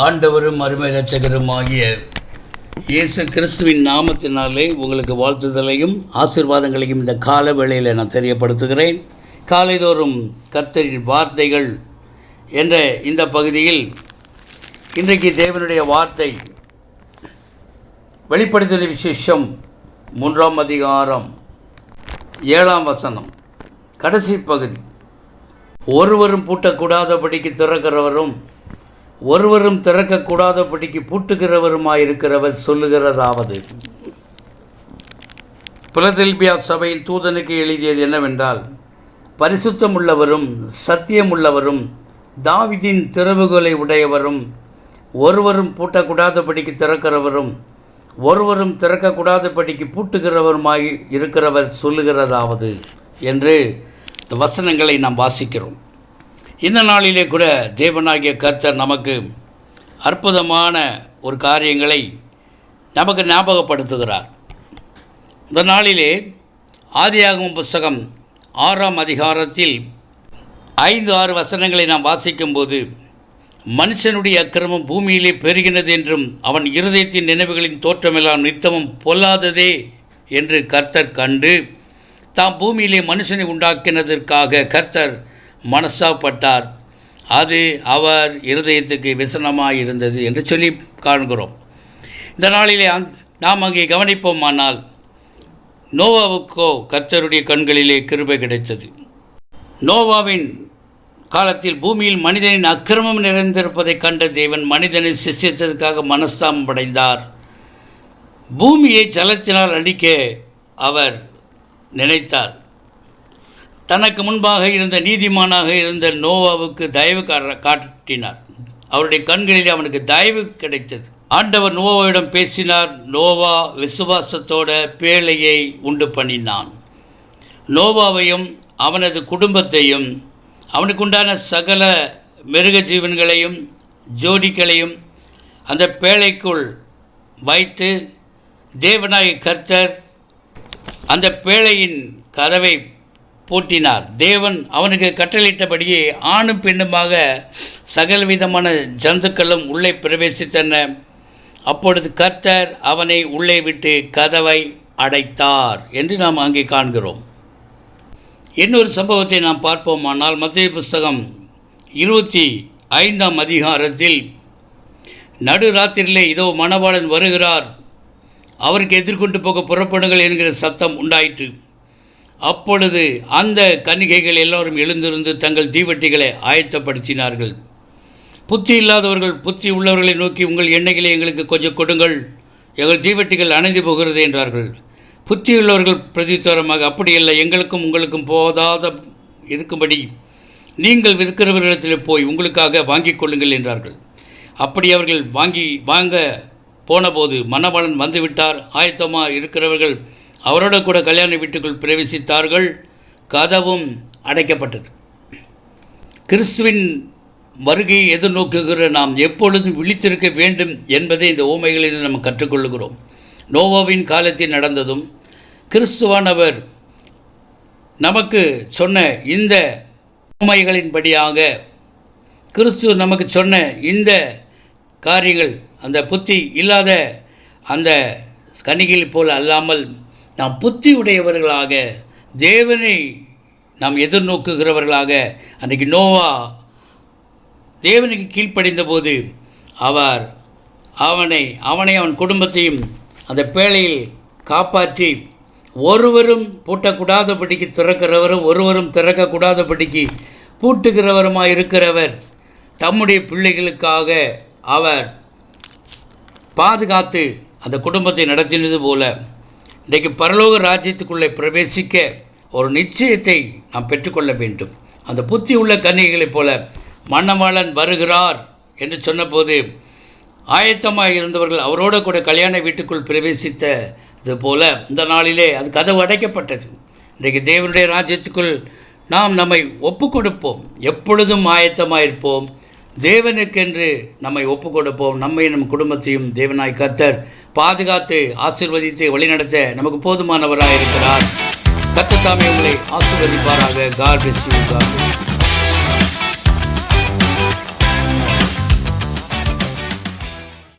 ஆண்டவரும் அருமை இரட்சகருமாகிய இயேசு கிறிஸ்துவின் நாமத்தினாலே உங்களுக்கு வாழ்த்துதலையும் ஆசீர்வாதங்களையும் இந்த கால வேளையில் நான் தெரியப்படுத்துகிறேன். காலைதோறும் கர்த்தரின் வார்த்தைகள் என்ற இந்த பகுதியில் இன்றைக்கு தேவனுடைய வார்த்தை வெளிப்படுத்தின விசேஷம் 3ஆம் அதிகாரம் 7ஆம் வசனம் கடைசி பகுதி. ஒருவரும் பூட்டக்கூடாதபடிக்கு திறக்கிறவரும் ஒருவரும் திறக்கக்கூடாதபடிக்கு பூட்டுகிறவருமாயிருக்கிறவர் சொல்லுகிறதாவது. பிலதெல்பியா சபையின் தூதனுக்கு எழுதியது என்னவென்றால், பரிசுத்தம் உள்ளவரும் சத்தியமுள்ளவரும் தாவீதின் திறவுகோலை உடையவரும் ஒருவரும் பூட்டக்கூடாதபடிக்கு திறக்கிறவரும் ஒருவரும் திறக்கக்கூடாதபடிக்கு பூட்டுகிறவருமாய் இருக்கிறவர் சொல்லுகிறதாவது என்று இந்த வசனங்களை நாம் வாசிக்கிறோம். இந்த நாளிலே கூட தேவனாகிய கர்த்தர் நமக்கு அற்புதமான ஒரு காரியங்களை நமக்கு ஞாபகப்படுத்துகிறார். இந்த நாளிலே ஆதியாகமம் புஸ்தகம் 6ஆம் அதிகாரத்தில் 5-6 வசனங்களை நாம் வாசிக்கும்போது, மனுஷனுடைய அக்கிரமம் பூமியிலே பெருகினது என்றும் அவன் இருதயத்தின் நினைவுகளின் தோற்றமெல்லாம் நித்தமும் பொல்லாததே என்று கர்த்தர் கண்டு, தாம் பூமியிலே மனுஷனை உண்டாக்கினதற்காக கர்த்தர் மனஸ்தாபப்பட்டார். அது அவர் இருதயத்துக்கு விசனமாக இருந்தது என்று சொல்லி காண்கிறோம். இந்த நாளிலே நாம் அங்கே கவனிப்போமானால், நோவாவுக்கோ கர்த்தருடைய கண்களிலே கிருபை கிடைத்தது. நோவாவின் காலத்தில் பூமியில் மனிதனின் அக்கிரமம் நிறைந்திருப்பதை கண்ட தேவன் மனிதனை சிருஷ்டித்ததற்காக மனஸ்தாபம் அடைந்தார். பூமியை ஜலத்தினால் அழிக்க அவர் நினைத்தார். தனக்கு முன்பாக இருந்த நீதிமானாக இருந்த நோவாவுக்கு தயவு காட்டினார். அவருடைய கண்களில் அவனுக்கு தயவு கிடைத்தது. ஆண்டவர் நோவாவிடம் பேசினார். நோவா விசுவாசத்தோட பேழையை உண்டு பண்ணினான். நோவாவையும் அவனது குடும்பத்தையும் அவனுக்கு உண்டான சகல மிருக ஜீவன்களையும் ஜோடிகளையும் அந்த பேழைக்குள் வைத்து, தேவனாகிய கர்த்தர் அந்த பேழையின் கதவை பூட்டினார். தேவன் அவனுக்கு கட்டளையிட்டபடியே ஆணும் பெண்ணுமாக சகலவிதமான ஜந்துக்களும் உள்ளே பிரவேசித்தன. அப்பொழுது கர்த்தர் அவனை உள்ளே விட்டு கதவை அடைத்தார் என்று நாம் அங்கே காண்கிறோம். இன்னொரு சம்பவத்தை நாம் பார்ப்போமானால், மத்தேயு புஸ்தகம் 25ஆம் அதிகாரத்தில், நடுராத்திரியிலே இதோ மணவாளன் வருகிறார், அவருக்கு எதிர்கொண்டு போக புறப்படுங்கள் என்கிற சத்தம் உண்டாயிற்று. அப்பொழுது அந்த கன்னிகைகள் எல்லோரும் எழுந்திருந்து தங்கள் தீவட்டிகளை ஆயத்தப்படுத்தினார்கள். புத்தி இல்லாதவர்கள் புத்தி உள்ளவர்களை நோக்கி, உங்கள் எண்ணெய்களை எங்களுக்கு கொஞ்சம் கொடுங்கள், எங்கள் தீவட்டிகள் அணைந்து போகிறது என்றார்கள். புத்தியுள்ளவர்கள் பிரதித்தரமாக, அப்படியல்ல, எங்களுக்கும் உங்களுக்கும் போதாத இருக்கும்படி நீங்கள் விற்கிறவர்களிடத்தில் போய் உங்களுக்காக வாங்கிக் கொள்ளுங்கள் என்றார்கள். அப்படி அவர்கள் வாங்க போனபோது மணவாளன் வந்துவிட்டார். ஆயத்தமாக இருக்கிறவர்கள் அவரோட கூட கல்யாண வீட்டுக்குள் பிரவேசித்தார்கள். கதவும் அடைக்கப்பட்டது. கிறிஸ்துவின் வருகையை எதிர்நோக்குகிற நாம் எப்பொழுதும் விழித்திருக்க வேண்டும் என்பதை இந்த ஓமைகளில் நம்ம கற்றுக்கொள்கிறோம். நோவாவின் காலத்தில் நடந்ததும் கிறிஸ்துவானவர் நமக்கு சொன்ன இந்த ஓமைகளின்படியாக, கிறிஸ்து நமக்கு சொன்ன இந்த காரியங்கள் அந்த புத்தி இல்லாத அந்த கன்னிகைகள் போல அல்லாமல் நாம் புத்தி உடையவர்களாக தேவனை நாம் எதிர்நோக்குகிறவர்களாக, அன்றைக்கு நோவா தேவனுக்கு கீழ்ப்படிந்த போது அவனை அவன் குடும்பத்தையும் அந்த பேழையில் காப்பாற்றி, ஒருவரும் பூட்டக்கூடாதபடிக்கு திறக்கிறவரும் ஒருவரும் திறக்கக்கூடாதபடிக்கு பூட்டுகிறவருமாய் இருக்கிறவர் தம்முடைய பிள்ளைகளுக்காக அவர் பாதுகாத்து அந்த குடும்பத்தை நடத்தினது போல, இன்றைக்கு பரலோக ராஜ்யத்துக்குள்ளே பிரவேசிக்க ஒரு நிச்சயத்தை நாம் பெற்றுக்கொள்ள வேண்டும். அந்த புத்தி உள்ள கன்னிகைகளைப் போல மணவாளன் வருகிறார் என்று சொன்னபோது ஆயத்தமாக இருந்தவர்கள் அவரோட கூட கல்யாண வீட்டுக்குள் பிரவேசித்தது போல இந்த நாளிலே அது கதவு அடைக்கப்பட்டது. இன்றைக்கு தேவனுடைய ராஜ்யத்துக்குள் நாம் நம்மை ஒப்பு கொடுப்போம். எப்பொழுதும் ஆயத்தமாக இருப்போம். தேவனுக்கென்று நம்மை ஒப்பு கொடுப்போம். நம்மை நம் குடும்பத்தையும் தேவனாய் கர்த்தர் பாதுகாத்து ஆசீர்வதித்து வழிநடத்த நமக்கு போதுமானவராக இருக்கிறார். கர்த்தர் தாமே உங்களை ஆசீர்வதிப்பாராக. God bless you.